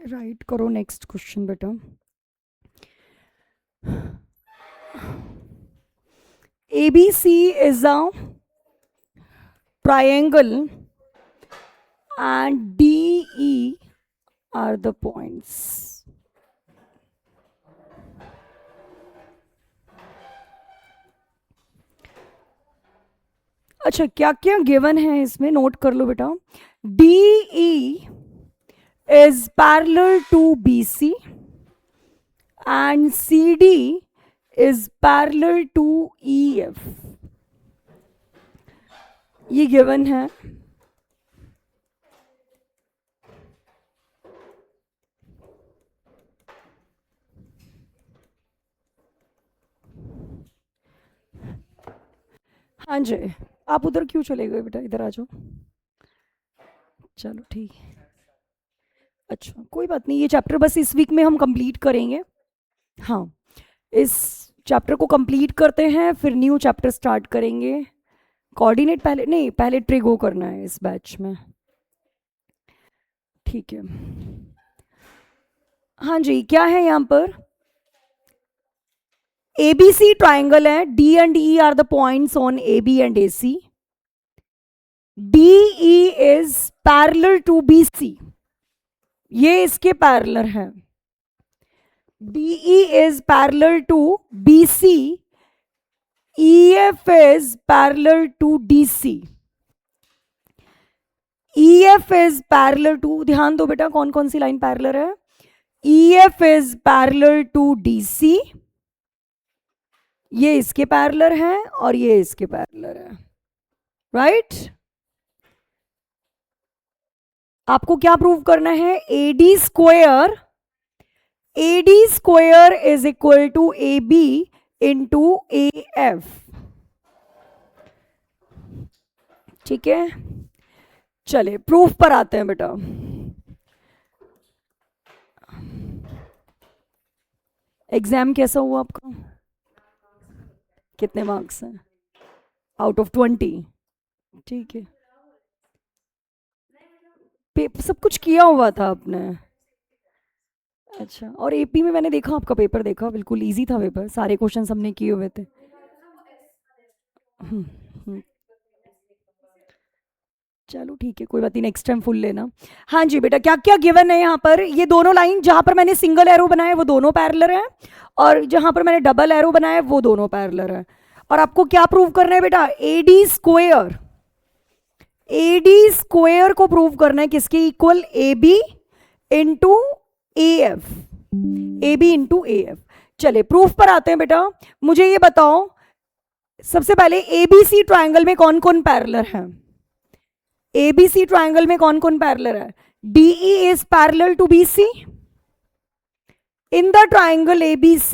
Right करो next question बेटा। ABC is a triangle and DE are the points. अच्छा, क्या क्या गिवन है इसमें नोट कर लो बेटा। DE is parallel to BC and CD is parallel to EF। ये गिवन है। हाँ जी, आप उधर क्यों चले गए बेटा, इधर आ जाओ। चलो ठीक है, अच्छा कोई बात नहीं, ये चैप्टर बस इस वीक में हम कंप्लीट करेंगे। हाँ, इस चैप्टर को कंप्लीट करते हैं, फिर न्यू चैप्टर स्टार्ट करेंगे। कोऑर्डिनेट पहले नहीं, पहले ट्रिगो करना है इस बैच में, ठीक है। हाँ जी, क्या है यहाँ पर, ABC ट्राइंगल है, D and E are the points on AB and AC. DE is parallel to BC, ये इसके पैरेलल है। DE is parallel to BC, EF is parallel to DC। EF is parallel to, ध्यान दो बेटा कौन कौन सी line parallel है। EF is parallel to DC, ये इसके पैरेलल है और ये इसके पैरेलल है, राइट। आपको क्या प्रूव करना है, AD square is equal to AB into AF, ठीक है। चले प्रूफ पर आते हैं बेटा। एग्जाम कैसा हुआ आपका, कितने मार्क्स हैं आउट ऑफ 20, ठीक है। सब कुछ किया हुआ था आपने, अच्छा। और AP में मैंने देखा, आपका पेपर देखा, बिल्कुल इजी था पेपर, सारे क्वेश्चन हमने किए हुए थे। चलो ठीक है, कोई बात नहीं, नेक्स्ट टाइम फुल लेना। हाँ जी बेटा, क्या क्या गिवन है यहाँ पर, ये दोनों लाइन जहाँ पर मैंने सिंगल एरो बनाया वो दोनों पैरेलल है, और जहाँ पर मैंने डबल एरो बनाया वो दोनों पैरेलल है। और आपको क्या प्रूव करना है बेटा, AD स्क्वायर को प्रूव करना है, किसके equal, AB into AF, AB into AF। चले प्रूफ पर आते हैं बेटा। मुझे ये बताओ सबसे पहले, ABC ट्राइंगल में कौन कौन पैरेलल है, ABC ट्राइंगल में कौन कौन पैरेलल है। DE is parallel to BC, in the triangle ABC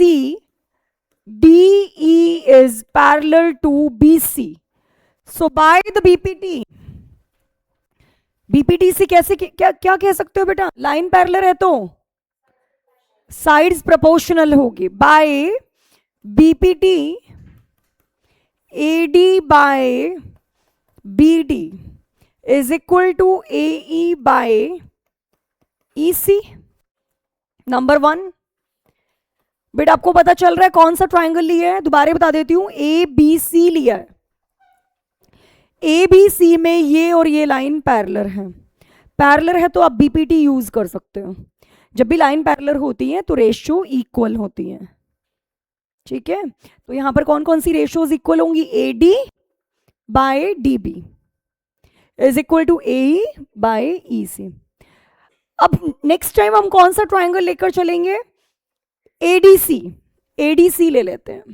DE is parallel to BC, so by the BPT से कैसे क्या क्या कह सकते हो बेटा, लाइन पैरेलल है तो साइड्स प्रोपोर्शनल होगी। By BPT AD by BD is equal to AE by EC, number 1। बेटा आपको पता चल रहा है कौन सा ट्राइंगल लिया है, दोबारा बता देती हूं, ABC लिया है। ABC में ये और ये लाइन पैरेलल है, पैरेलल है तो आप BPT यूज कर सकते हो। जब भी लाइन पैरेलल होती है तो रेशियो इक्वल होती है, ठीक है। तो यहां पर कौन कौन सी रेशियोज इक्वल होंगी, AD by DB is equal to AE by EC। अब नेक्स्ट टाइम हम कौन सा ट्राइंगल लेकर चलेंगे, ADC ले लेते हैं।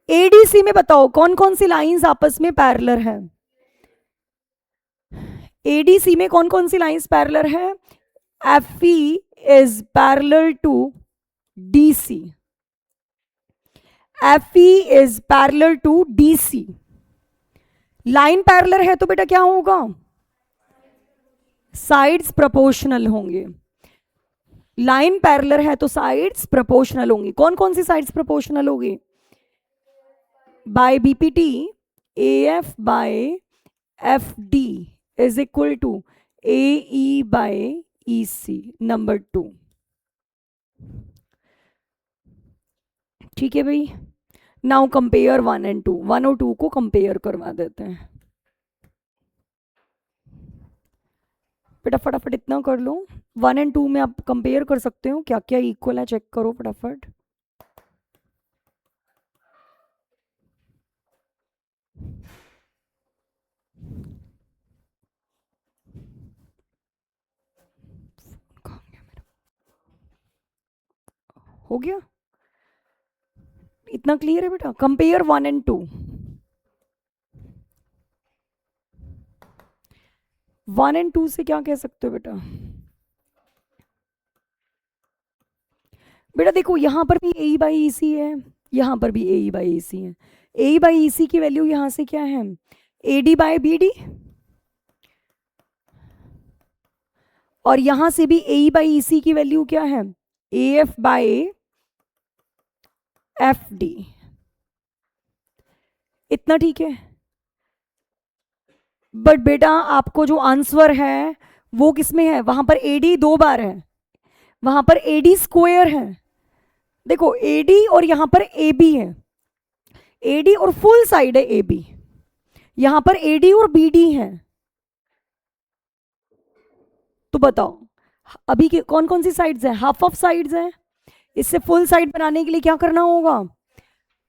ADC में बताओ कौन कौन सी लाइंस आपस में पैरेलल है, ADC में कौन कौन सी लाइंस पैरेलल है। FE is parallel to DC, FE is parallel to DC। Line parallel है तो बेटा क्या होगा, साइड्स प्रोपोर्शनल होंगे। लाइन पैरेलल है तो साइड्स प्रोपोर्शनल होंगी। कौन कौन सी साइड्स प्रोपोर्शनल होगी, by BPT AF by FD is equal to AE by EC number 2। ठीक है भाई, नाउ कंपेयर 1 एंड 2, 1 और 2 को कंपेयर करवा देते हैं। बेटा फटाफट इतना कर लो, 1 एंड 2 में आप कंपेयर कर सकते हो क्या क्या इक्वल है, चेक करो फटाफट। हो गया, इतना क्लियर है बेटा। कंपेयर 1 एंड 2, 1 एंड 2 से क्या कह सकते हो बेटा? बेटा देखो यहां पर भी ए बाई ई सी है, यहां पर भी ए बाई ई सी है। ए बाई ई सी की वैल्यू यहां से क्या है? A D by B D, और यहां से भी ए बाई ई सी की वैल्यू क्या है? ए एफ बाई एफ डी। इतना ठीक है। बट बेटा आपको जो आंसर है वो किसमें है? वहां पर एडी 2 बार है, वहां पर एडी स्क्वायर है। देखो एडी और यहां पर ए बी है, एडी और फुल साइड है ए बी, यहां पर एडी और बी डी है। तो बताओ अभी के कौन कौन सी साइड्स हैं? हाफ ऑफ साइड्स हैं। इससे फुल साइड बनाने के लिए क्या करना होगा?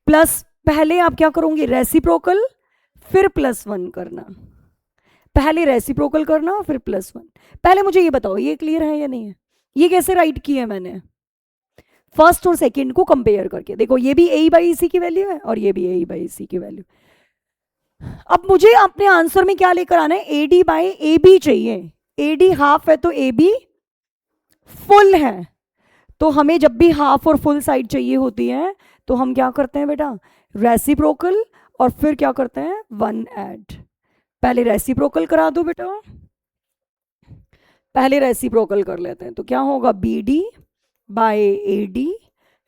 प्लस, पहले आप क्या करोगे? रेसिप्रोकल, फिर +1 करना। पहले रेसिप्रोकल करना फिर +1। पहले मुझे ये बताओ ये क्लियर है या नहीं है? ये कैसे राइट किया है मैंने? फर्स्ट और सेकंड को कंपेयर करके। देखो ये भी ए बाई सी की वैल्यू है और ये भी ए बाई सी की वैल्यू। अब मुझे अपने आंसर में क्या लेकर आना है? A D by A B चाहिए। ए डी हाफ है तो ए बी फुल है। तो हमें जब भी हाफ और फुल साइड चाहिए होती है तो हम क्या करते हैं बेटा? रेसिप्रोकल और फिर क्या करते हैं? 1 ऐड। पहले रेसिप्रोकल करा दो बेटा, पहले रेसिप्रोकल कर लेते हैं। तो क्या होगा? B D by A D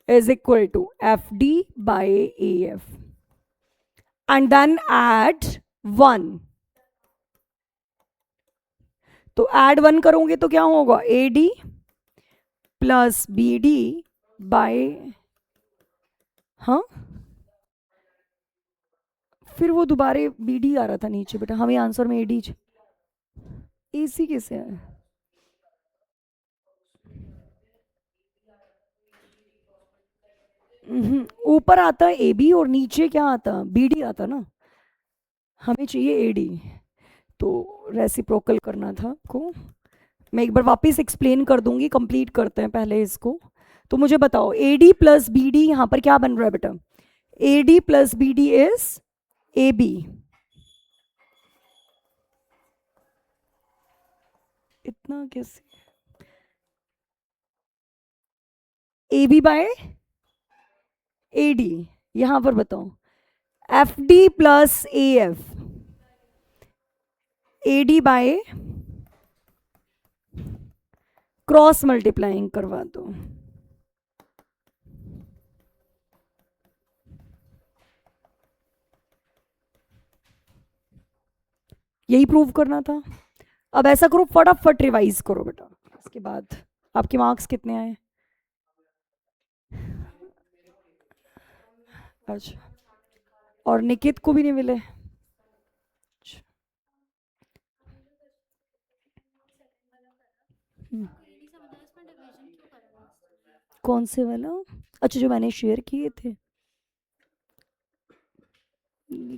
is equal to F D by A F, and then add 1। तो ऐड 1 करोगे तो क्या होगा? A D plus B D by, हाँ फिर वो दोबारा बी डी आ रहा था नीचे बेटा, हमें आंसर में ए डी। ए सी कैसे है? ऊपर आता है ए बी और नीचे क्या आता? बी डी आता ना। हमें चाहिए ए डी, तो रेसिप्रोकल करना था आपको। मैं एक बार वापस एक्सप्लेन कर दूंगी, कंप्लीट करते हैं पहले इसको। तो मुझे बताओ A D plus B D यहाँ पर क्या बन रहा है बेटा? A D plus B D is A B. इतना कैसे? A B by A D, यहां पर बताओ F D plus A F, A D by cross multiplying करवा दो। यही प्रूव करना था। अब ऐसा करो फटाफट रिवाइज करो बेटा, इसके बाद आपके मार्क्स कितने आए? अच्छा, और निकित को भी नहीं मिले? कौन से वाला? अच्छा जो मैंने शेयर किए थे।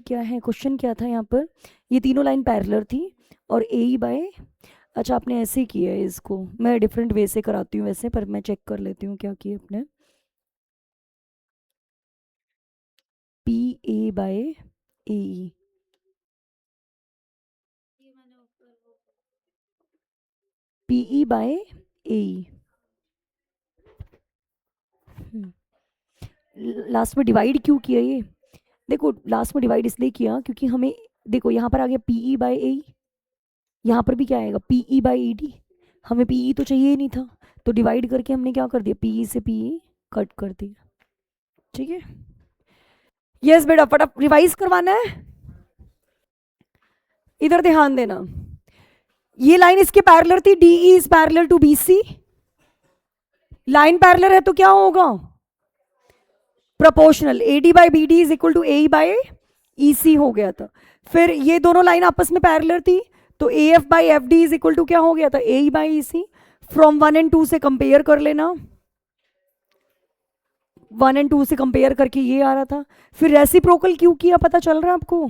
क्या है क्वेश्चन, क्या था यहाँ पर? ये तीनों लाइन पैरेलल थी और ए ई बाय, अच्छा आपने ऐसे किया है इसको, मैं डिफरेंट वे से कराती हूँ वैसे, पर मैं चेक कर लेती हूँ क्या किया अपने। P A by A E, P E by A E. Last में डिवाइड क्यों किया ये? देखो लास्ट में डिवाइड इसलिए किया क्योंकि हमें, देखो यहाँ पर आ गया पी ई बाय ए ई, यहाँ पर भी क्या आएगा? P E by E D. हमें पी ई तो चाहिए ही नहीं था, तो डिवाइड करके हमने क्या कर दिया? पी ई से पी ई कट कर दिया। ठीक है, यस बेटा फटाफट रिवाइज करवाना है। इधर ध्यान देना, ये लाइन इसके पैरेलल थी, D E is parallel to B C. Line parallel है तो क्या होगा, proportional, A D by B D is equal to A by E C हो गया था। फिर ये दोनों लाइन आपस में पैरेलल थी, तो A F by F D is equal to क्या हो गया था, A by E C. From 1 and 2 से कंपेयर कर लेना, 1 एंड 2 से कंपेयर करके ये आ रहा था। फिर रेसिप्रोकल क्यों किया, पता चल रहा है आपको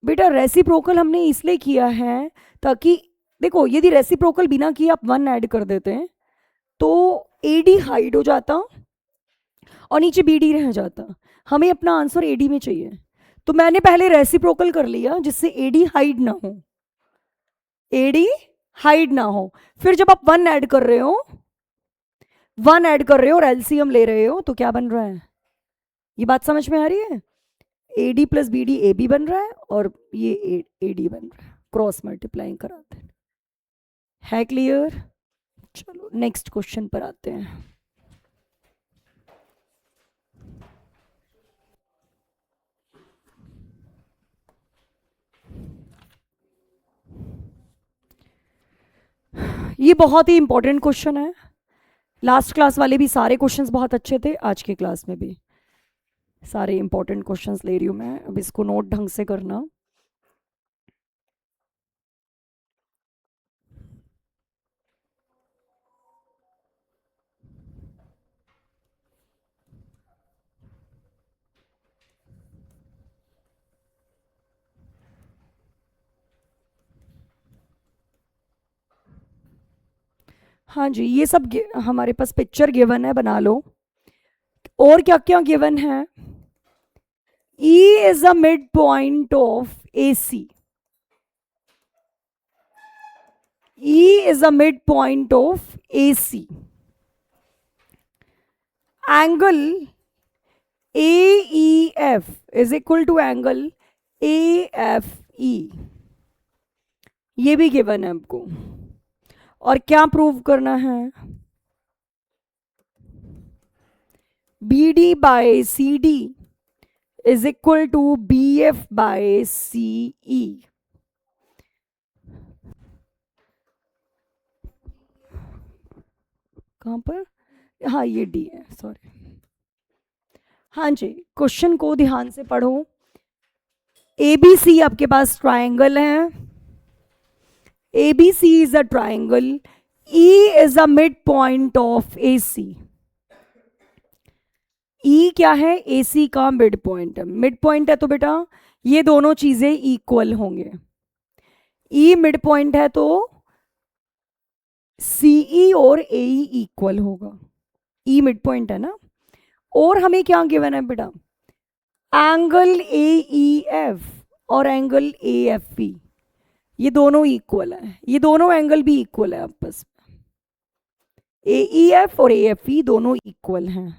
बेटा? रेसिप्रोकल हमने इसलिए किया है ताकि देखो, यदि रेसिप्रोकल बिना किए आप 1 ऐड कर देते हैं तो एडी हाइड हो जाता और नीचे बीडी रह जाता। हमें अपना आंसर एडी में चाहिए, तो मैंने पहले रेसिप्रोकल कर लिया जिससे एडी हाइड ना हो, एडी हाइड ना हो। फिर जब आप 1 ऐड कर रहे हो, 1 ऐड कर रहे हो और एलसीएम ले रहे हो, तो क्या बन रहा है, ये बात समझ में आ रही है? AD plus B D A B बन रहा है और ये ए डी बन रहा है, क्रॉस मल्टीप्लाइंग कराते हैं। है क्लियर? चलो नेक्स्ट क्वेश्चन पर आते हैं। ये बहुत ही इंपॉर्टेंट क्वेश्चन है। लास्ट क्लास वाले भी सारे क्वेश्चंस बहुत अच्छे थे, आज की क्लास में भी सारे इंपॉर्टेंट क्वेश्चंस ले रही हूं मैं। अब इसको नोट ढंग से करना। हाँ जी, ये सब हमारे पास पिक्चर गिवन है, बना लो। और क्या क्या गिवन है? E is a midpoint of AC. E is a midpoint of AC. Angle AEF is equal to angle AFE. ये भी गिवन है आपको। और क्या प्रूव करना है? BD by CD is equal to BF by CE. कहां पर? हाँ ये D है, सॉरी। हाँ जी, क्वेश्चन को ध्यान से पढ़ो। ABC आपके पास ट्राइंगल है, ABC is a triangle, E is a midpoint of AC. E क्या है? AC का मिड पॉइंट है। मिड पॉइंट है तो बेटा ये दोनों चीजें इक्वल होंगे। E मिड पॉइंट है तो CE और AE इक्वल होगा। E मिड पॉइंट है ना। और हमें क्या गिवन है बेटा? एंगल AEF और एंगल AFP, ये दोनों इक्वल है, ये दोनों एंगल भी इक्वल है आपस में। AEF और AFE दोनों इक्वल हैं।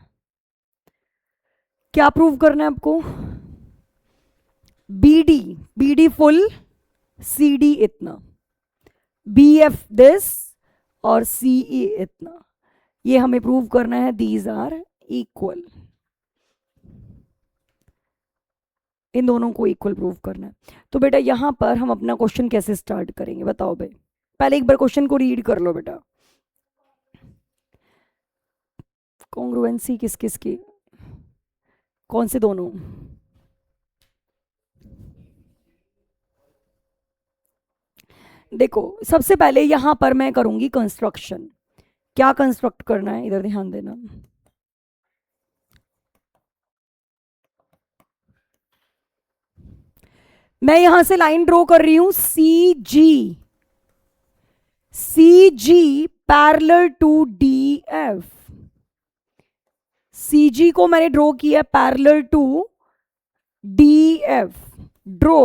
क्या प्रूव करना है आपको? BD फुल, CD इतना, BF दिस और CE इतना, ये हमें प्रूव करना है दीज आर इक्वल। इन दोनों को इक्वल प्रूव करना है। तो बेटा यहां पर हम अपना क्वेश्चन कैसे स्टार्ट करेंगे बताओ भाई? पहले एक बार क्वेश्चन को रीड कर लो बेटा। कॉन्ग्रुएंसी किस किस की, कौन से दोनों? देखो सबसे पहले यहां पर मैं करूंगी कंस्ट्रक्शन। क्या कंस्ट्रक्ट करना है, इधर ध्यान देना। मैं यहां से लाइन ड्रॉ कर रही हूं CG, CG parallel to DF। CG को मैंने ड्रॉ किया parallel to DF। Draw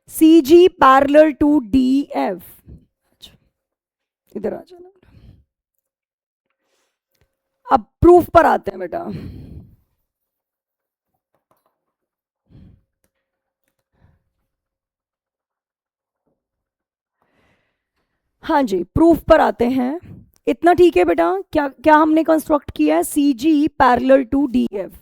CG parallel to DF। इधर आ जाना। अब प्रूफ पर आते हैं बेटा। हाँ जी, प्रूफ पर आते हैं। इतना ठीक है बेटा? क्या क्या हमने कंस्ट्रक्ट किया है? सी जी पैरेलल टू डी एफ।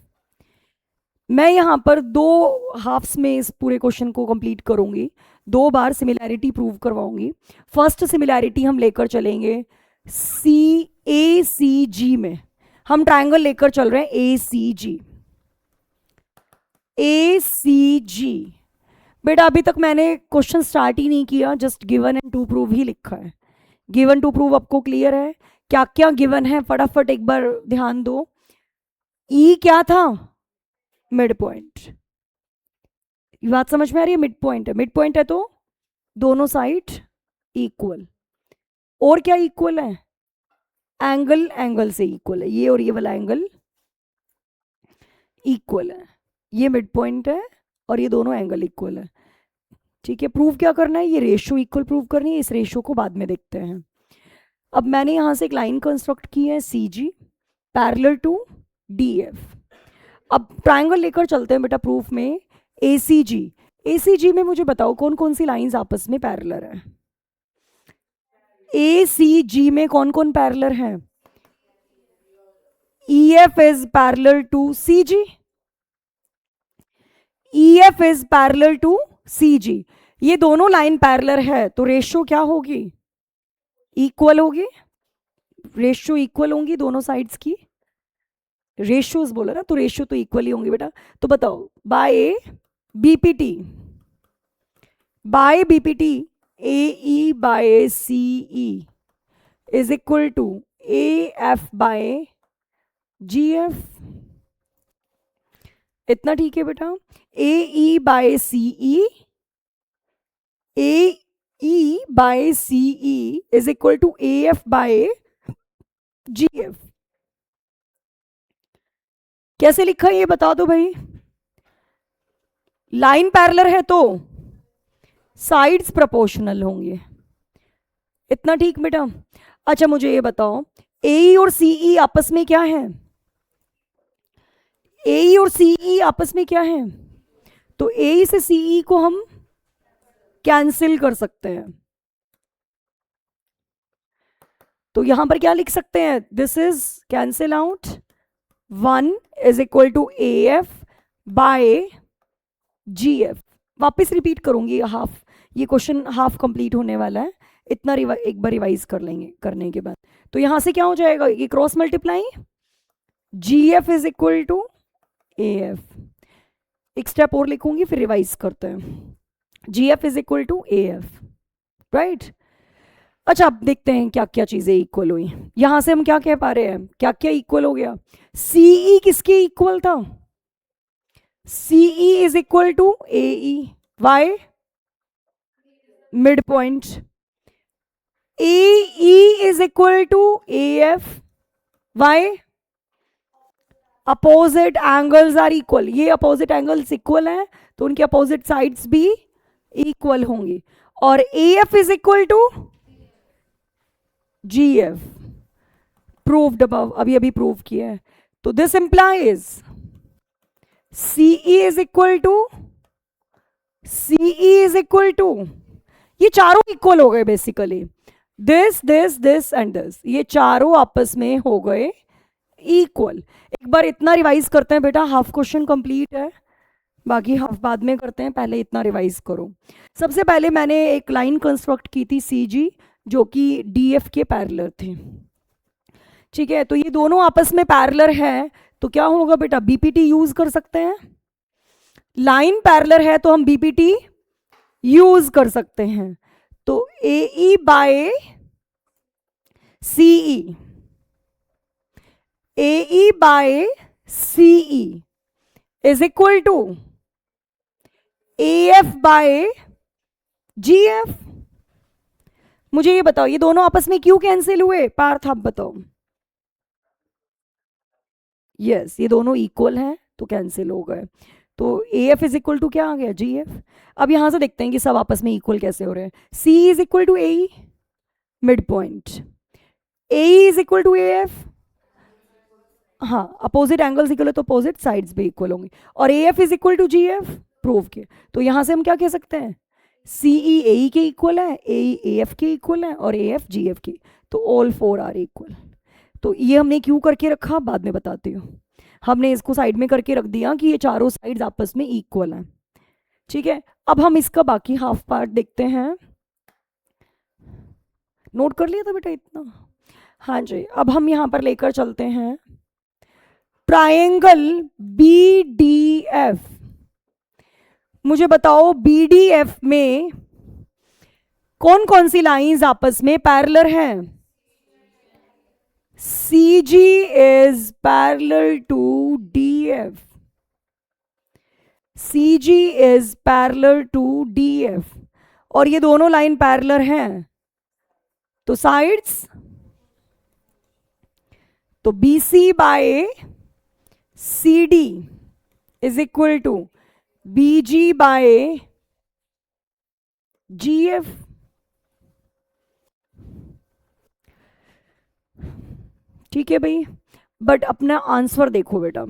मैं यहाँ पर 2 हाफ्स में इस पूरे क्वेश्चन को कंप्लीट करूंगी, 2 बार सिमिलैरिटी प्रूव करवाऊंगी। फर्स्ट सिमिलैरिटी हम लेकर चलेंगे सी ए सी जी में। हम ट्रायंगल लेकर चल रहे हैं ए सी जी। ए सी जी बेटा अभी तक मैंने क्वेश्चन स्टार्ट ही नहीं किया, just given and to prove ही लिखा है। गिवन टू प्रूव आपको क्लियर है? क्या क्या गिवन है फटाफट एक बार ध्यान दो। ई क्या था? Mid point. बात समझ में आ रही है? मिड पॉइंट है, मिड पॉइंट है तो दोनों साइड इक्वल। और क्या इक्वल है? एंगल, एंगल से इक्वल है, ये और ये वाला एंगल इक्वल है। ये मिड पॉइंट है और ये दोनों एंगल इक्वल है। ठीक है, प्रूव क्या करना है? ये रेशियो इक्वल प्रूव करनी है। इस रेशियो को बाद में देखते हैं। अब मैंने यहां से एक लाइन कंस्ट्रक्ट की है सी जी पैरेलल टू डी एफ। अब ट्रायंगल लेकर चलते हैं बेटा प्रूफ में ए सी जी। ए सी जी में मुझे बताओ कौन कौन सी लाइंस आपस में पैरेलल है? ए सी जी में कौन कौन पैरेलल है? E F is parallel to C G. E F is parallel to C G. ये दोनों लाइन पैरेलल है तो रेशियो क्या होगी? इक्वल होगी। रेशियो इक्वल होंगी दोनों साइड्स की। रेशियोज बोला ना, तो रेशियो तो इक्वल ही होंगी बेटा। तो बताओ by BPT, by BPT A E by C E is equal to A F by G F. इतना ठीक है बेटा? A E by C E, A E by C E is equal to A F by G F. कैसे लिखा ये बता दो भाई। लाइन पैरेलल है तो साइड्स प्रोपोर्शनल होंगे। इतना ठीक बेटा? अच्छा मुझे ये बताओ ए और सीई आपस में क्या है? ए और सीई आपस में क्या है? तो ए से सीई को हम कैंसिल कर सकते हैं। तो यहां पर क्या लिख सकते हैं? This is cancel out. 1 is equal to A F by G F. वापिस रिपीट करूंगी हाफ, ये क्वेश्चन हाफ कंप्लीट होने वाला है। इतना एक बार रिवाइज कर लेंगे करने के बाद। तो यहां से क्या हो जाएगा? ये cross multiply, G F is equal to A F. एक स्टेप और लिखूंगी फिर रिवाइज करते हैं। G F is equal to A F, right? अच्छा अब देखते हैं क्या क्या चीजें इक्वल हुई। यहां से हम क्या कह पा रहे हैं? क्या क्या इक्वल हो गया? सीई किसके इक्वल था? CE is equal to AE. Why? Mid point. AE is equal to AF। Why? Opposite angles are equal. ये अपोजिट एंगल्स इक्वल हैं तो उनके अपोजिट साइड्स भी इक्वल होंगी। और AF is equal to GF। Proved above, अभी अभी prove किया है। तो this implies CE is equal to CE is equal to, ये चारों इक्वल हो गए बेसिकली। दिस एंड दिस, ये चारों आपस में हो गए इक्वल। एक बार इतना रिवाइज करते हैं बेटा, हाफ क्वेश्चन कंप्लीट है, बाकी हाफ बाद में करते हैं, पहले इतना रिवाइज करो। सबसे पहले मैंने एक लाइन कंस्ट्रक्ट की थी CG जो कि DF के पैरेलल थे। ठीक है, तो ये दोनों आपस में पैरेलल है तो क्या होगा बेटा? BPT यूज कर सकते हैं। लाइन पैरेलल है तो हम BPT यूज कर सकते हैं। तो AE by CE, AE by CE is equal to AF by GF। मुझे ये बताओ ये दोनों आपस में क्यों कैंसिल हुए? पार्थ आप बताओ। यस, ये दोनों इक्वल हैं तो कैंसिल हो गए। तो AF इज इक्वल टू क्या आ गया? GF। अब यहां से देखते हैं कि सब आपस में इक्वल कैसे हो रहे हैं। C is equal to AE, mid point. AE is equal to AF, हाँ अपोजिट एंगल्स इक्वल है तो अपोजिट साइड्स भी इक्वल होंगे। और AF is equal to GF, prove किया। तो यहां से हम क्या कह सकते हैं? CE AE के इक्वल है, AE AF के इक्वल है और AF GF के। तो ऑल फोर आर इक्वल। तो ये हमने क्यों करके रखा बाद में बताती हूँ। हमने इसको साइड में करके रख दिया कि ये चारों साइड्स आपस में इक्वल हैं। ठीक है, अब हम इसका बाकी हाफ पार्ट देखते हैं। नोट कर लिया था बेटा इतना? हाँ जी, अब हम यहां पर लेकर चलते हैं ट्रायंगल बी डी एफ। मुझे बताओ बी डी एफ में कौन कौन सी लाइंस आपस में पैरेलल हैं? C G is parallel to D F. C G is parallel to D F, और ये दोनों लाइन पैरेलल हैं, तो साइड्स, तो B C by C D is equal to B G by G F. ठीक है भाई, बट अपना आंसर देखो बेटा,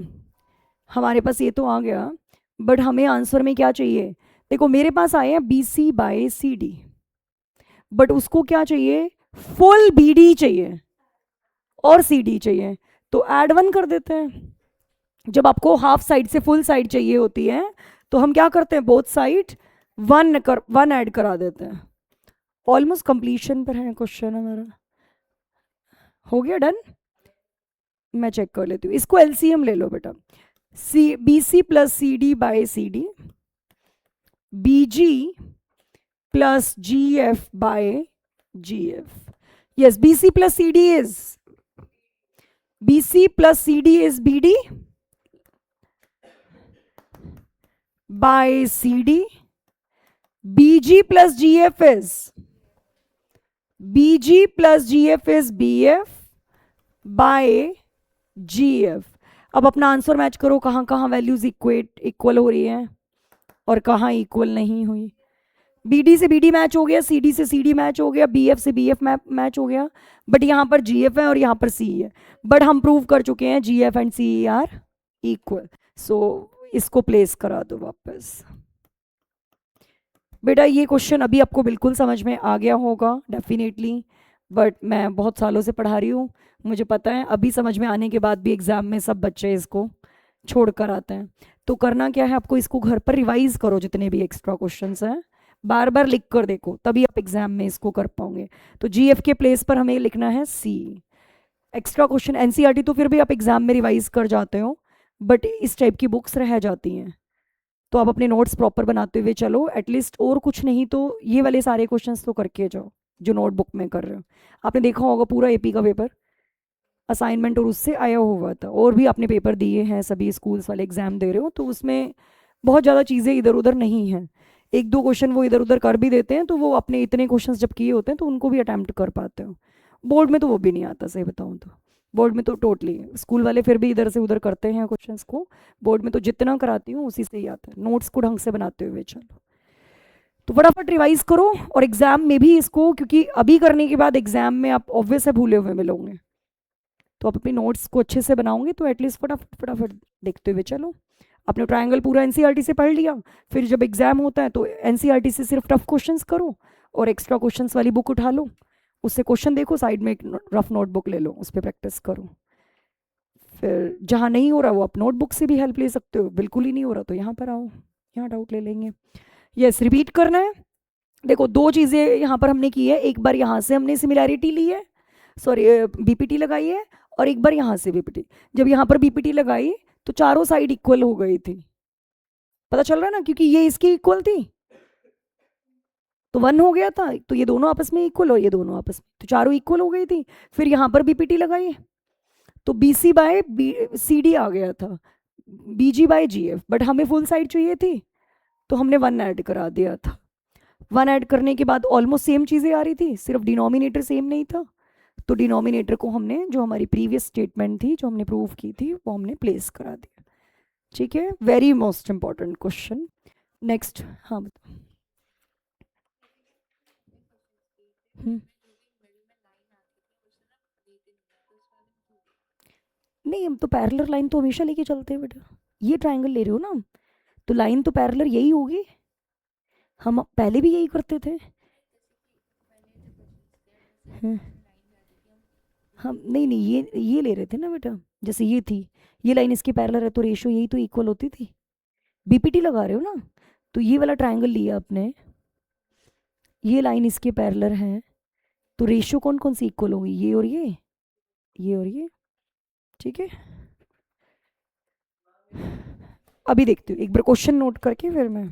हमारे पास ये तो आ गया, बट हमें आंसर में क्या चाहिए? देखो मेरे पास आए हैं B C by C D, but उसको क्या चाहिए? फुल बी डी चाहिए और सी डी चाहिए, तो ऐड वन कर देते हैं। जब आपको हाफ साइड से फुल साइड चाहिए होती है तो हम क्या करते हैं? बोथ साइड वन ऐड करा देते हैं। ऑलमोस्ट कंप्लीशन पर है क्वेश्चन हमारा, हो गया डन। मैं चेक कर लेती हूँ, इसको एलसीएम ले लो बेटा। C B C plus C D by C D, B G plus G F by G F. Yes, B C plus C D is BC plus CD is BD by CD. BG plus GF is BG plus GF is BF by GF. अब अपना answer match करो, कहाँ कहाँ values equal हो रही हैं और कहाँ इक्वल नहीं हुई। BD से BD मैच हो गया, CD से CD मैच हो गया, BF से BF मैच हो गया, बट यहाँ पर GF है और यहाँ पर C है, बट हम प्रूव कर चुके हैं GF and C are equal. So इसको प्लेस करा दो वापस। बेटा ये क्वेश्चन अभी आपको बिल्कुल समझ में आ गया होगा डेफिनेटली, बट मैं बहुत सालों से पढ़ा रही हूँ, मुझे पता है अभी समझ में आने के बाद भी एग्जाम में सब बच्चे इसको छोड़ कर आते हैं। तो करना क्या है, आपको इसको घर पर रिवाइज करो, जितने भी एक्स्ट्रा क्वेश्चंस हैं बार बार लिख कर देखो, तभी आप एग्जाम में इसको कर पाओगे। तो GF के प्लेस पर हमें लिखना है C। एक्स्ट्रा क्वेश्चन NCERT तो फिर भी आप एग्जाम में रिवाइज कर जाते हो, बट इस टाइप की बुक्स रह जाती हैं, तो आप अपने नोट्स प्रॉपर बनाते हुए चलो, एटलीस्ट और कुछ नहीं तो ये वाले सारे क्वेश्चंस तो करके जाओ जो नोटबुक में कर रहे हो। आपने देखा होगा पूरा AP का पेपर असाइनमेंट और उससे आया हुआ था, और भी आपने पेपर दिए हैं, सभी स्कूल्स वाले एग्जाम दे रहे हो, तो उसमें बहुत ज़्यादा चीज़ें इधर उधर नहीं हैं। एक दो क्वेश्चन वो इधर उधर कर भी देते हैं, तो वो अपने इतने क्वेश्चंस जब किए होते हैं तो उनको भी अटैम्प्ट कर पाते हो। बोर्ड में तो वो भी नहीं आता, सही बताऊँ तो बोर्ड में तो टोटली स्कूल वाले फिर भी इधर से उधर करते हैं क्वेश्चंस को, बोर्ड में तो जितना कराती हूँ उसी से ही आता है। नोट्स को ढंग से बनाते हुए चलो, तो फटाफट रिवाइज करो, और एग्जाम में भी इसको, क्योंकि अभी करने के बाद एग्जाम में आप ऑब्वियस है भूले हुए मिलोगे, तो आप अपने नोट्स को अच्छे से बनाओगे, तो एटलीस्ट फटाफट फटाफट देखते हुए चलो। आपने ट्रायंगल पूरा NCERT से पढ़ लिया, फिर जब एग्जाम होता है तो NCERT से सिर्फ टफ क्वेश्चंस करो और एक्स्ट्रा क्वेश्चंस वाली बुक उठा लो, उससे क्वेश्चन देखो, साइड में एक रफ नोटबुक ले लो, उस पर प्रैक्टिस करो। फिर जहाँ नहीं हो रहा वो आप नोटबुक से भी हेल्प ले सकते हो, बिल्कुल ही नहीं हो रहा तो यहाँ पर आओ, यहाँ डाउट ले लेंगे। यस, रिपीट करना है। देखो दो चीज़ें यहाँ पर हमने की है, एक बार यहाँ से हमने सिमिलैरिटी ली है, सॉरी BPT लगाई है, और एक बार यहाँ से BPT। जब यहाँ पर BPT लगाई तो चारों साइड इक्वल हो गई थी, पता चल रहा है ना, क्योंकि ये इसकी इक्वल थी तो 1 हो गया था, तो ये दोनों आपस में इक्वल और ये दोनों आपस में, तो चारों इक्वल हो गई थी। फिर यहाँ पर BPT लगाई तो BC बाय CD आ गया था, BG बाय GF, बट हमें फुल साइड चाहिए थी तो हमने 1 ऐड करा दिया था। 1 ऐड करने के बाद ऑलमोस्ट सेम चीज़ें आ रही थी, सिर्फ डिनोमिनेटर सेम नहीं था, तो डिनोमिनेटर को हमने, जो हमारी प्रीवियस स्टेटमेंट थी जो हमने प्रूव की थी, वो हमने प्लेस करा दिया। ठीक है, very most important question. Next, हाँ बताओ। नहीं, हम तो पैरेलल लाइन तो हमेशा लेके चलते हैं बेटा, ये ट्रायंगल ले रहे हो ना, तो लाइन तो पैरेलल यही होगी, हम पहले भी यही करते थे। हम नहीं नहीं, ये ले रहे थे ना बेटा, जैसे ये थी, ये लाइन इसकी पैरेलल है तो रेशियो यही तो इक्वल होती थी। बीपीटी लगा रहे हो ना, तो ये वाला ट्रायंगल लिया आपने, ये लाइन इसके पैरेलल है, तो रेशियो कौन कौन सी इक्वल होगी, ये और ये और ये। ठीक है, अभी देखती हूँ एक बार क्वेश्चन नोट करके फिर मैं।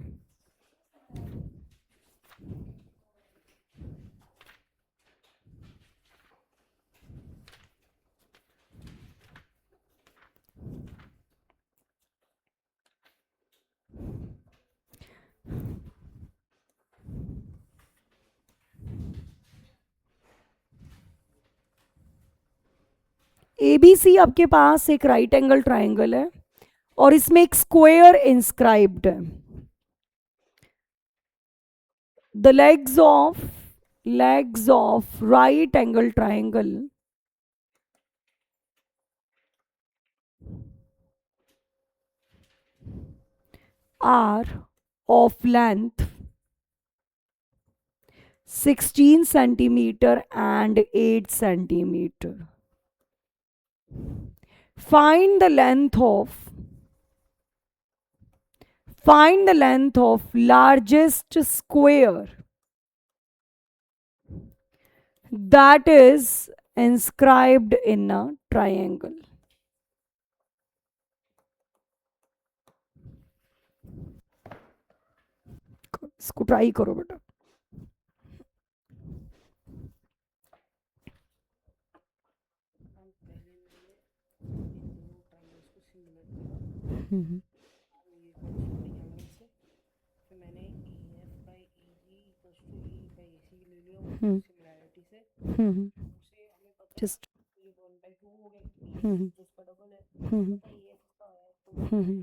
एबीसी आपके पास एक राइट एंगल ट्राइंगल है और इसमें एक स्क्वायर इंस्क्राइब्ड है। The legs of right angle triangle are of length 16 centimeter and 8 centimeter. Find the length of largest square that is inscribed in a triangle. इसको ट्राई करो बेटा। हम्म हम्म हम्म जस्ट हम्म हम्म हम्म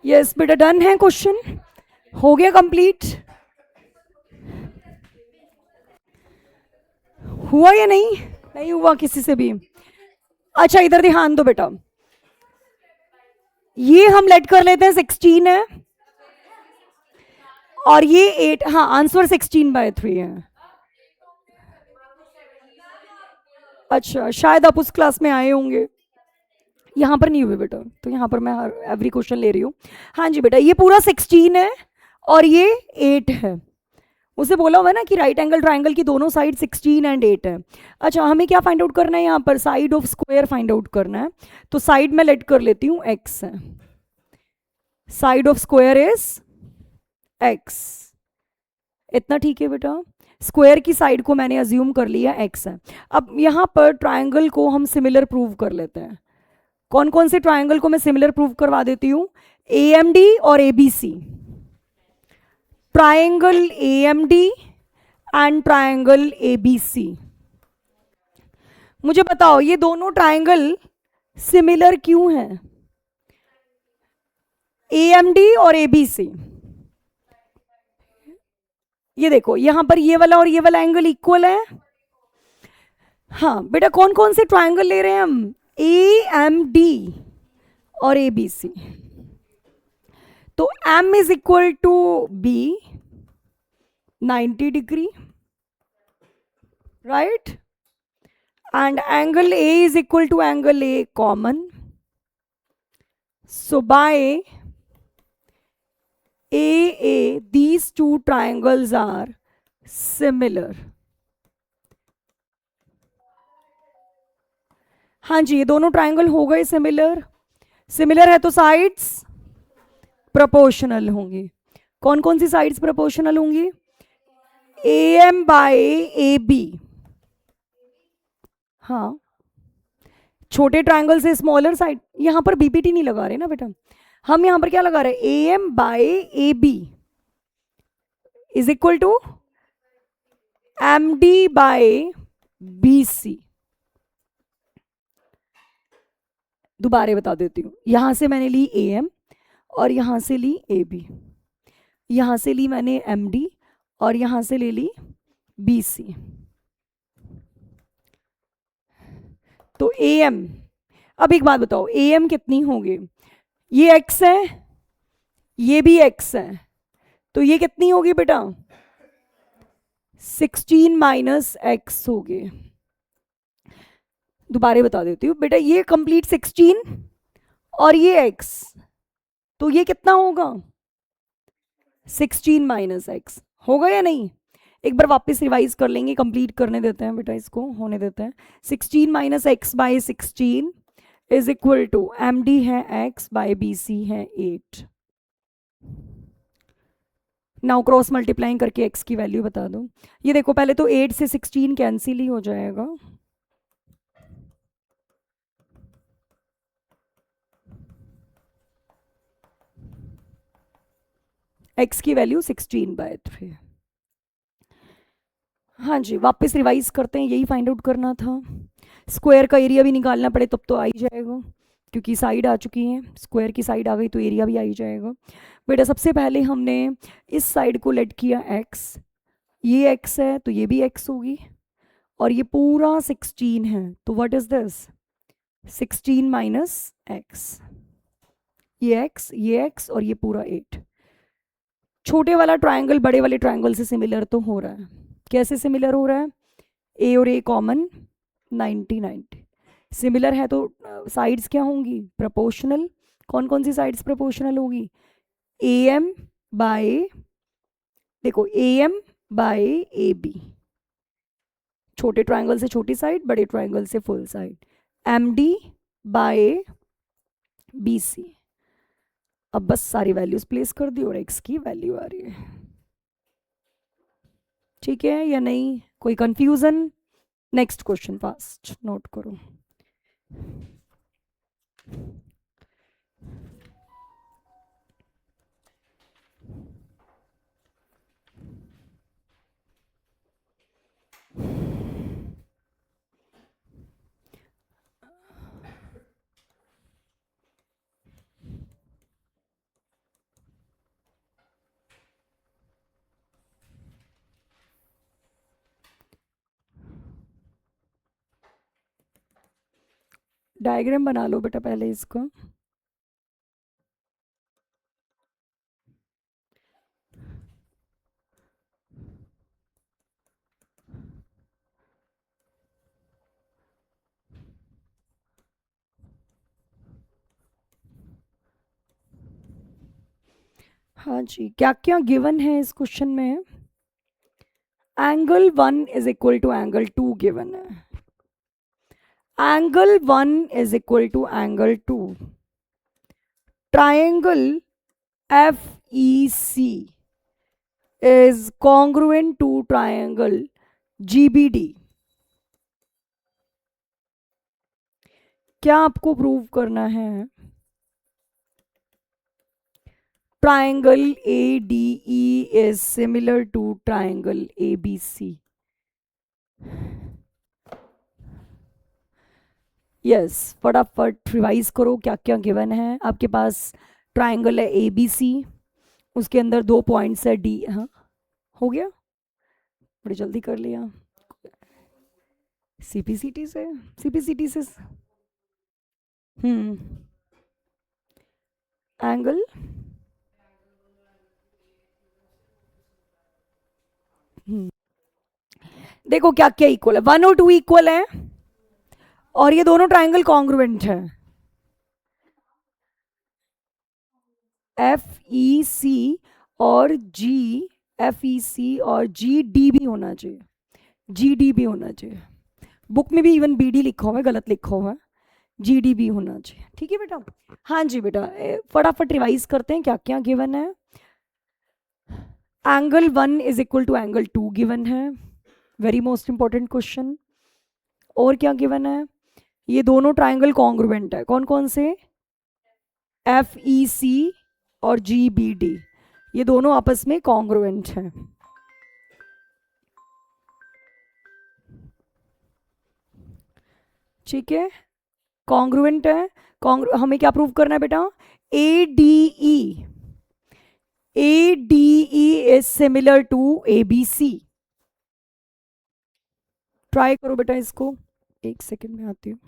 yes बेटा, done है क्वेश्चन, हो गया complete. हुआ या नहीं? नहीं हुआ किसी से भी? अच्छा इधर ध्यान दो बेटा, ये हम लेट कर लेते हैं 16 है और ये 8, हाँ आंसर 16/3 है। अच्छा शायद आप उस क्लास में आए होंगे, यहाँ पर नहीं हुए बेटा, तो यहाँ पर मैं हर एवरी क्वेश्चन ले रही हूँ। हाँ जी बेटा, ये पूरा 16 है और ये 8 है। उसे बोला हुआ है ना कि राइट एंगल ट्राइंगल की दोनों साइड 16 एंड 8 है। अच्छा हमें क्या फाइंड आउट करना है यहाँ पर? Side of square find out करना है। तो साइड में लेट कर लेती हूँ x है, side of square is x। इतना ठीक है बेटा, स्क्वायर की साइड को मैंने अज्यूम कर लिया x है। अब यहाँ पर ट्राइंगल को हम सिमिलर प्रूव कर लेते हैं। कौन कौन से ट्राइंगल को मैं सिमिलर प्रूव करवा देती हूँ? AMD और ABC, triangle AMD and triangle ABC। मुझे बताओ ये दोनों ट्राइंगल सिमिलर क्यों हैं? AMD और ABC, ये देखो यहां पर ये वाला और ये वाला एंगल इक्वल है। हाँ बेटा, कौन कौन से ट्राइंगल ले रहे हैं हम? AMD और ABC। तो M is equal to B 90 degree, right, and angle A is equal to angle A common. So by AA these two triangles are similar. हाँ जी, ये दोनों ट्राइंगल हो गए सिमिलर। सिमिलर है तो साइड्स प्रोपोर्शनल होंगी। कौन कौन सी साइड्स प्रोपोर्शनल होंगी? AM by AB। हाँ, छोटे ट्राइंगल से स्मॉलर साइड, यहां पर बीपीटी नहीं लगा रहे ना बेटा, हम यहां पर क्या लगा रहे हैं? AM by AB is equal to MD by BC। दोबारा बता देती हूँ, यहां से मैंने ली AM और यहां से ली AB, यहां से ली मैंने MD और यहां से ले ली BC। तो AM, अब एक बात बताओ, AM कितनी होगी? ये x है, ये भी x है, तो ये कितनी होगी बेटा? 16 माइनस x होगी। दोबारा बता देती हूँ बेटा, ये कंप्लीट 16 और ये x, तो ये कितना होगा? 16 माइनस x होगा या नहीं? एक बार वापस रिवाइज कर लेंगे, कंप्लीट करने देते हैं बेटा, इसको होने देते हैं। 16 minus X by 16 is equal to MD है x बाई BC है 8। नाउ क्रॉस मल्टीप्लाइंग करके x की वैल्यू बता दो। ये देखो पहले तो 8 से 16 कैंसिल ही हो जाएगा, x की वैल्यू 16/3। हाँ जी, वापस रिवाइज करते हैं, यही फाइंड आउट करना था। स्क्वायर का एरिया भी निकालना पड़े तब तो आ ही जाएगा, क्योंकि साइड आ चुकी है, स्क्वायर की साइड आ गई तो एरिया भी आ ही जाएगा। बेटा सबसे पहले हमने इस साइड को लेट किया x, ये x है तो ये भी x होगी, और ये पूरा 16 है, तो what is this? 16 minus x, ये x और ये पूरा 8। छोटे वाला ट्राइंगल बड़े वाले ट्राइंगल से सिमिलर तो हो रहा है। कैसे सिमिलर हो रहा है? A और A कॉमन 90-90 सिमिलर है, तो साइड्स क्या होंगी? प्रोपोर्शनल। कौन कौन सी साइड्स प्रोपोर्शनल होगी? AM बाय, देखो AM बाय AB, छोटे ट्राइंगल से छोटी साइड, बड़े ट्राइंगल से full side. MD by BC। अब बस सारी वैल्यूज प्लेस कर दी और x की वैल्यू आ रही है। ठीक है या नहीं? कोई confusion? Next question fast note करो। डायग्राम बना लो बेटा पहले इसको। हाँ जी, क्या क्या गिवन है इस क्वेश्चन में? Angle 1 is equal to angle 2 given है। Angle 1 is equal to angle 2। Triangle FEC is congruent to triangle GBD। क्या आपको प्रूव करना है? Triangle ADE is similar to triangle ABC। Yes, फटाफट रिवाइज करो क्या क्या गिवन है आपके पास। ट्राइंगल है ABC, उसके अंदर 2 पॉइंट्स है D। हाँ, हो गया, बड़ी जल्दी कर लिया। CPCT से, CPCT से एंगल देखो क्या क्या इक्वल है, 1 और 2 इक्वल है, और ये दोनों ट्राइंगल कॉन्ग्रुएंट है। FEC और FEC और GD भी होना चाहिए, GD भी होना चाहिए। बुक में भी इवन BD लिखा हुआ है, गलत लिखा हुआ है, GD भी होना चाहिए। ठीक है बेटा? हाँ जी बेटा, फटाफट रिवाइज करते हैं क्या क्या गिवन है। Angle 1 is equal to angle 2 given है, वेरी मोस्ट इंपॉर्टेंट क्वेश्चन। और क्या गिवन है? ये दोनों ट्राइंगल कॉन्ग्रुएंट है, कौन कौन से? FEC और GBD, ये दोनों आपस में कॉन्ग्रुएंट हैं। ठीक है, कॉन्ग्रुएंट है। हमें क्या प्रूव करना है बेटा? ADE इज सिमिलर टू ABC। ट्राई करो बेटा इसको, एक सेकंड में आती हूँ।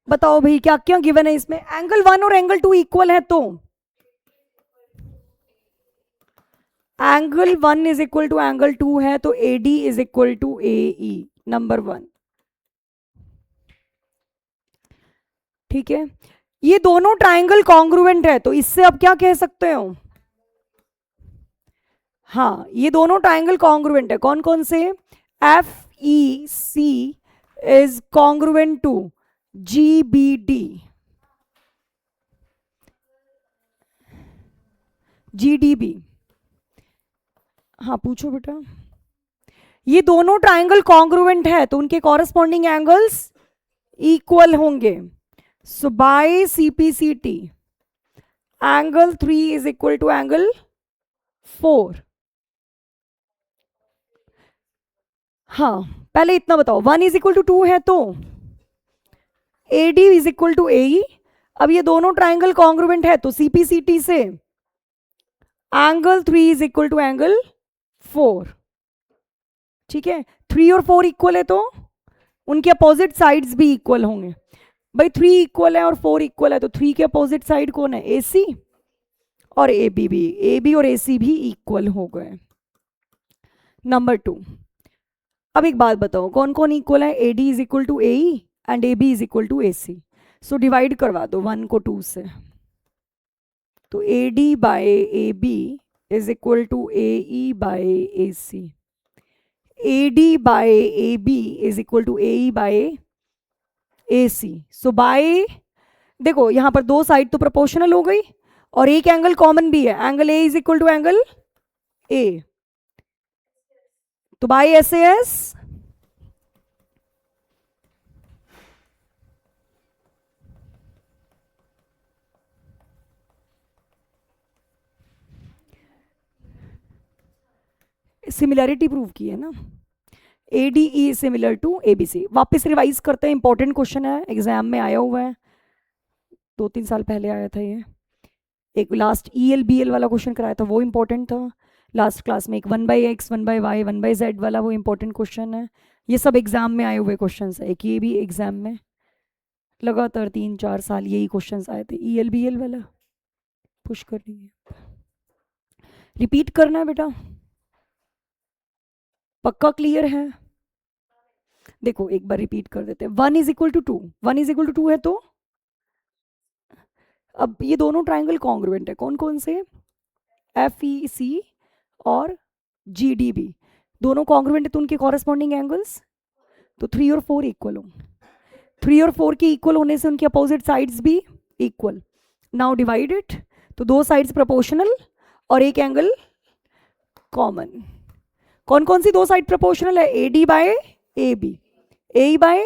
बताओ भाई क्या क्या गिवन है इसमें? एंगल 1 और एंगल 2 इक्वल है, तो angle 1 is equal to angle 2 है, तो AD is equal to AE, number 1। ठीक है, ये दोनों ट्राइंगल कॉन्ग्रुएंट है, तो इससे अब क्या कह सकते हो? हाँ, ये दोनों ट्राइंगल कॉन्ग्रुएंट है, कौन कौन से? FEC is congruent to GBD, GDB। हाँ पूछो बेटा। ये दोनों ट्राइंगल कॉन्ग्रुएंट है, तो उनके कॉरेस्पॉन्डिंग एंगल्स इक्वल होंगे। So by CPCT angle 3 is equal to angle 4। हाँ, पहले इतना बताओ, 1 इज इक्वल टू 2 है तो AD is equal to AE। अब ये दोनों ट्राइंगल कॉन्ग्रुएंट है तो CPCT से angle 3 is equal to angle 4। ठीक है, 3 और 4 इक्वल है तो उनके अपोजिट साइड्स भी इक्वल होंगे। भाई 3 इक्वल है और 4 इक्वल है तो 3 के अपोजिट साइड कौन है? AC और AB भी, AB और AC भी इक्वल हो गए। नंबर 2, अब एक बात बताओ, कौन कौन इक्वल है? AD is equal to AE and AB is equal to AC। So divide करवा दो 1 को 2 से, तो AD by AB is equal to AE by AC। AD by AB is equal to AE by AC। So by, देखो यहां पर दो side तो प्रोपोर्शनल हो गई और एक एंगल कॉमन भी है, angle A is equal to angle A, तो बाय SAS सिमिलैरिटी प्रूव की है ना, ADE सिमिलर टू ABC। वापस रिवाइज करते हैं, इंपॉर्टेंट क्वेश्चन है, एग्जाम में आया हुआ है, 2-3 साल पहले आया था ये। एक लास्ट ELBL वाला क्वेश्चन कराया था, वो इंपॉर्टेंट था लास्ट क्लास में। एक 1/x 1/y 1/z वाला, वो इंपॉर्टेंट क्वेश्चन है। ये सब एग्जाम में आए हुए क्वेश्चन है। एक ये भी एग्जाम में लगातार 3-4 साल यही क्वेश्चन आए थे। ELBL वाला पुश करनी है, रिपीट करना है बेटा, पक्का क्लियर है? देखो एक बार रिपीट कर देते हैं। 1 is equal to 2, 1 is equal to 2 है तो अब ये दोनों ट्राइंगल कॉन्ग्रुएंट है, कौन कौन से? FEC और GDB दोनों कॉन्ग्रुएंट है तो उनके कॉरेस्पॉन्डिंग एंगल्स, तो 3 और 4 इक्वल हो, 3 और 4 के इक्वल होने से उनके अपोजिट साइड्स भी इक्वल। नाउ डिवाइड इट, तो दो साइड्स प्रोपोर्शनल और एक एंगल कॉमन। कौन कौन सी दो साइड प्रोपोर्शनल है? AD by AB, AE by,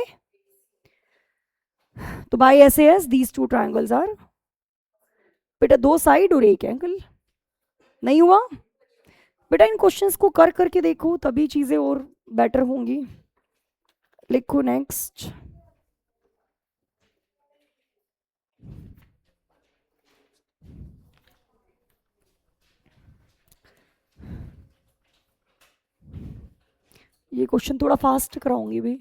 तो by SAS these two triangles are, बेटा दो साइड और एक एंगल। नहीं हुआ बेटा? इन क्वेश्चंस को कर करके देखो तभी चीजें और बेटर होंगी। लिखो नेक्स्ट। ये क्वेश्चन थोड़ा फास्ट कराऊंगी भाई।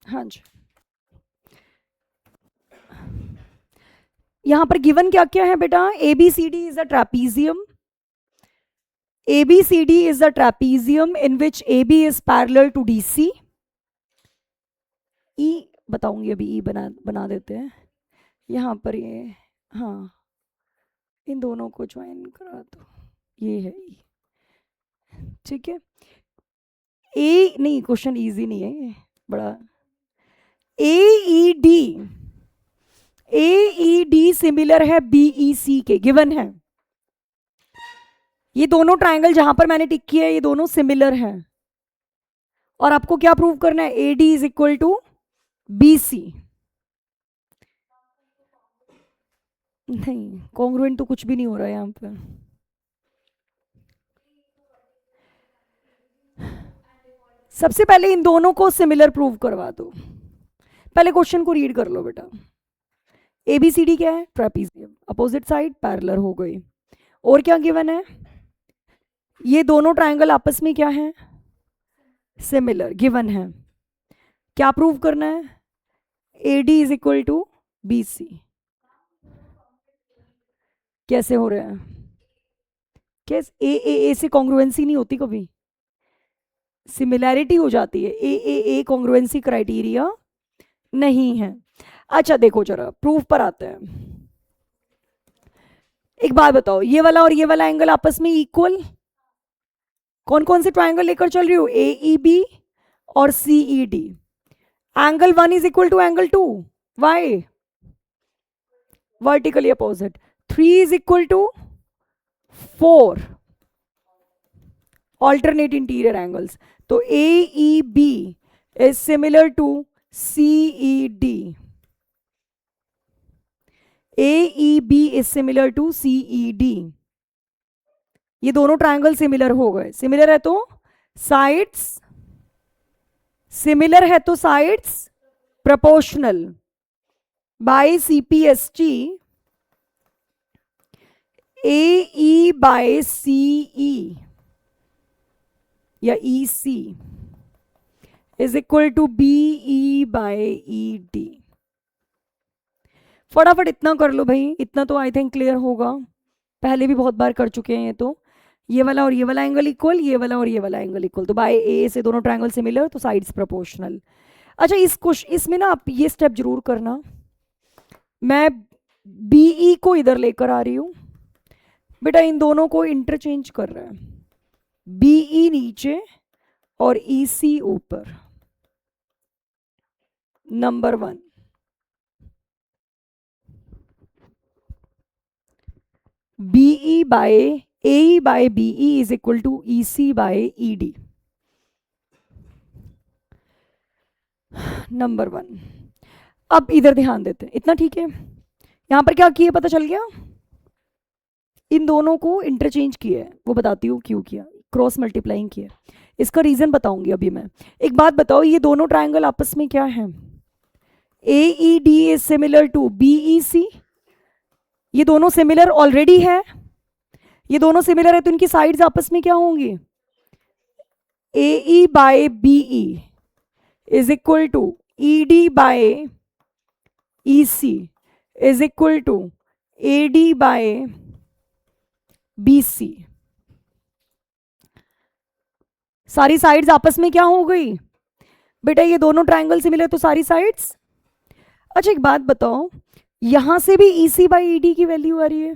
हाँ जी, यहां पर गिवन क्या क्या है बेटा? ABCD is a trapezium, ABCD is a trapezium in which AB is parallel to DC। E बताऊंगी अभी, E बना देते हैं यहाँ पर ये, हाँ इन दोनों को ज्वाइन करा दो, ये है E। ठीक है, ए नहीं, क्वेश्चन इजी नहीं है ये, बड़ा। AED, AED सिमिलर है BEC के, गिवन है। ये दोनों ट्राइंगल जहां पर मैंने टिक किया है ये दोनों सिमिलर हैं, और आपको क्या प्रूव करना है? AD is equal to BC। नहीं, कॉन्ग्रुएंट तो कुछ भी नहीं हो रहा है यहाँ पर। सबसे पहले इन दोनों को सिमिलर प्रूव करवा दो। पहले क्वेश्चन को रीड कर लो बेटा। ABCD क्या है? ट्रेपीजियम, अपोजिट साइड पैरेलल हो गई। और क्या गिवन है? ये दोनों ट्राइंगल आपस में क्या है? सिमिलर, गिवन है। क्या प्रूव करना है? AD is equal to BC। कैसे हो रहा है? कैसे? A से कॉन्ग्रुएंसी नहीं होती कभी, सिमिलैरिटी हो जाती है। A कॉन्ग्रुएंसी क्राइटेरिया नहीं है। अच्छा देखो जरा प्रूफ पर आते हैं। एक बात बताओ, ये वाला और ये वाला एंगल आपस में इक्वल, कौन कौन से ट्राइंगल लेकर चल रही हो, ए ई बी और C E D. Angle 1 is equal to angle 2, why, vertically opposite. 3 is equal to 4, alternate interior angles. तो AEB is similar to CED. AEB is similar to CED. ये दोनों ट्रायंगल सिमिलर हो गए। Similar है तो sides, similar है तो sides proportional by CPST, AE by CE या EC is equal to BE by ED। फटाफट इतना कर लो भाई, इतना तो आई थिंक क्लियर होगा, पहले भी बहुत बार कर चुके हैं ये तो। ये वाला और ये वाला एंगल इक्वल, ये वाला और ये वाला एंगल इक्वल, तो बाय ए से दोनों ट्रायंगल सिमिलर तो साइड्स प्रोपोर्शनल। अच्छा इसमें ना आप ये स्टेप जरूर करना, मैं BE को इधर लेकर आ रही हूँ बेटा, इन दोनों को इंटरचेंज कर रहा है, BE नीचे और EC ऊपर। Number 1, BE by AE by BE is equal to EC by ED। Number 1। अब इधर ध्यान देते हैं, इतना ठीक है। यहां पर क्या किया पता चल गया, इन दोनों को इंटरचेंज किया है, वो बताती हूँ क्यों किया, क्रॉस मल्टीप्लाइंग किया, इसका रीजन बताऊंगी अभी मैं। एक बात बताओ, ये दोनों ट्रायंगल आपस में क्या है, AED is similar to BEC, ये दोनों सिमिलर ऑलरेडी है, ये दोनों सिमिलर है तो इनकी साइड्स आपस में क्या होंगी, AE by BE is equal to ED by EC is equal to AD by BC। सारी साइड्स आपस में क्या हो गई बेटा, ये दोनों ट्रायंगल सिमिलर तो सारी साइड्स। अच्छा एक बात बताओ, यहां से भी EC बाई ED की वैल्यू आ रही है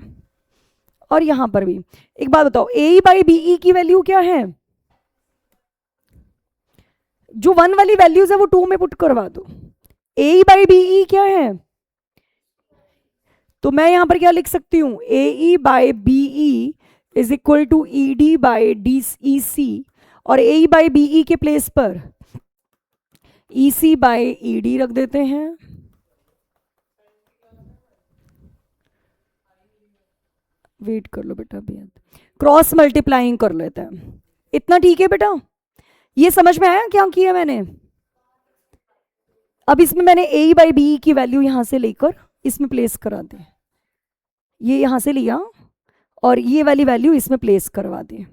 और यहां पर भी। एक बात बताओ, AE बाई BE की वैल्यू क्या है, जो 1 वाली वैल्यूज है वो 2 में पुट करवा दो। AE बाई BE क्या है, तो मैं यहां पर क्या लिख सकती हूं, AE by BE is equal to ED by EC, और AE बाई BE के प्लेस पर EC बाई ED रख देते हैं। वेट कर लो बेटा, अभी क्रॉस मल्टीप्लाइंग कर लेते हैं, इतना ठीक है बेटा, ये समझ में आया क्या किया मैंने। अब इसमें मैंने AE बाई BE की वैल्यू यहां से लेकर इसमें प्लेस करा दी, ये यहां से लिया और ये वाली वैल्यू इसमें प्लेस करवा दी,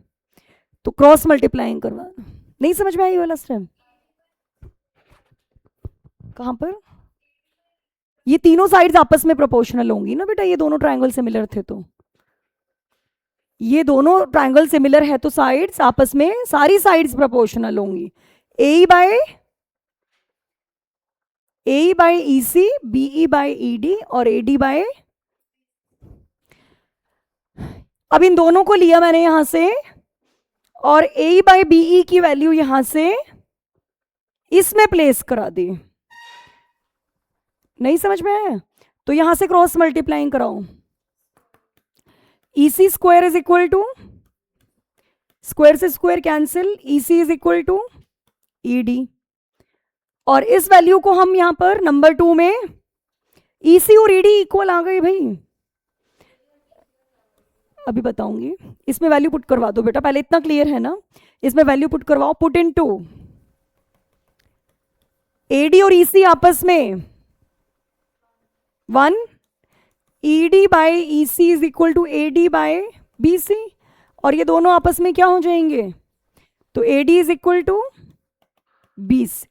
तो क्रॉस मल्टीप्लाइंग करवा। नहीं समझ में आई वाला स्टेप, कहां पर, ये तीनों साइड्स आपस में प्रोपोर्शनल होंगी ना बेटा, ये दोनों ट्रायंगल सिमिलर थे तो, ये दोनों ट्रायंगल सिमिलर है तो साइड्स आपस में सारी साइड्स प्रोपोर्शनल होंगी। AE by EC, BE by ED और AD बाय, अब इन दोनों को लिया मैंने यहां से और AE बाय BE की वैल्यू यहां से इसमें प्लेस करा दी। नहीं समझ में आया, तो यहां से क्रॉस मल्टीप्लाइंग कराओ, EC square is equal to, square से square cancel, EC is equal to ED, और इस वैल्यू को हम यहां पर नंबर 2 में, EC और ED इक्वल आ गई भाई, अभी बताऊंगी, इसमें वैल्यू पुट करवा दो बेटा, पहले इतना क्लियर है ना, इसमें वैल्यू पुट करवाओ, पुट इन टू AD और EC आपस में 1, ED by EC is equal to AD by BC, और ये दोनों आपस में क्या हो जाएंगे, तो AD is equal to BC।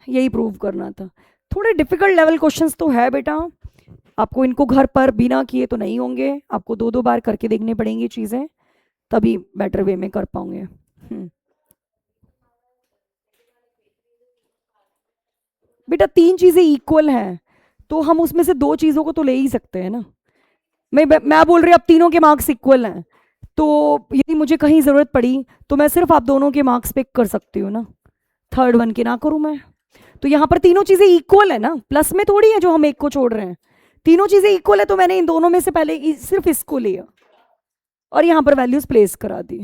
यही प्रूव करना था। थोड़े डिफिकल्ट लेवल क्वेश्चंस तो है बेटा, आपको इनको घर पर बिना किए तो नहीं होंगे, आपको 2-2 बार करके देखनी पड़ेंगी चीजें, तभी बेटर वे में कर पाओगे। बेटा 3 चीजें इक्वल हैं तो हम उसमें से 2 चीजों को तो ले ही सकते हैं ना, मैं बोल रही अब तीनों के मार्क्स इक्वल हैं, तो यदि मुझे कहीं ज़रूरत पड़ी तो मैं सिर्फ आप दोनों के मार्क्स पिक कर सकती हूँ ना, थर्ड वन के ना करूँ मैं? तो यहाँ पर तीनों चीज़ें इक्वल है ना, प्लस में थोड़ी है जो हम एक को छोड़ रहे हैं। तीनों चीज़ें इक्वल है, तो मैंने इन दोनों में से पहले सिर्फ इसको लिया और यहाँ पर वैल्यूज प्लेस करा दी।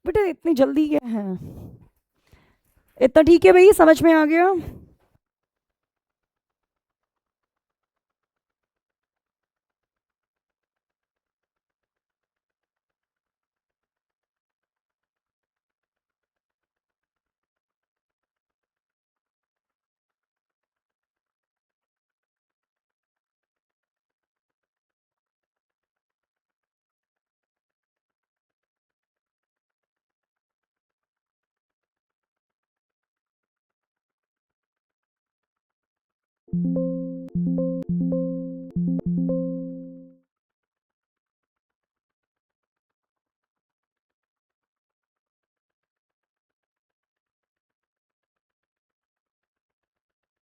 बेटा इतनी जल्दी क्या है? इतना ठीक है भाई, समझ में आ गया?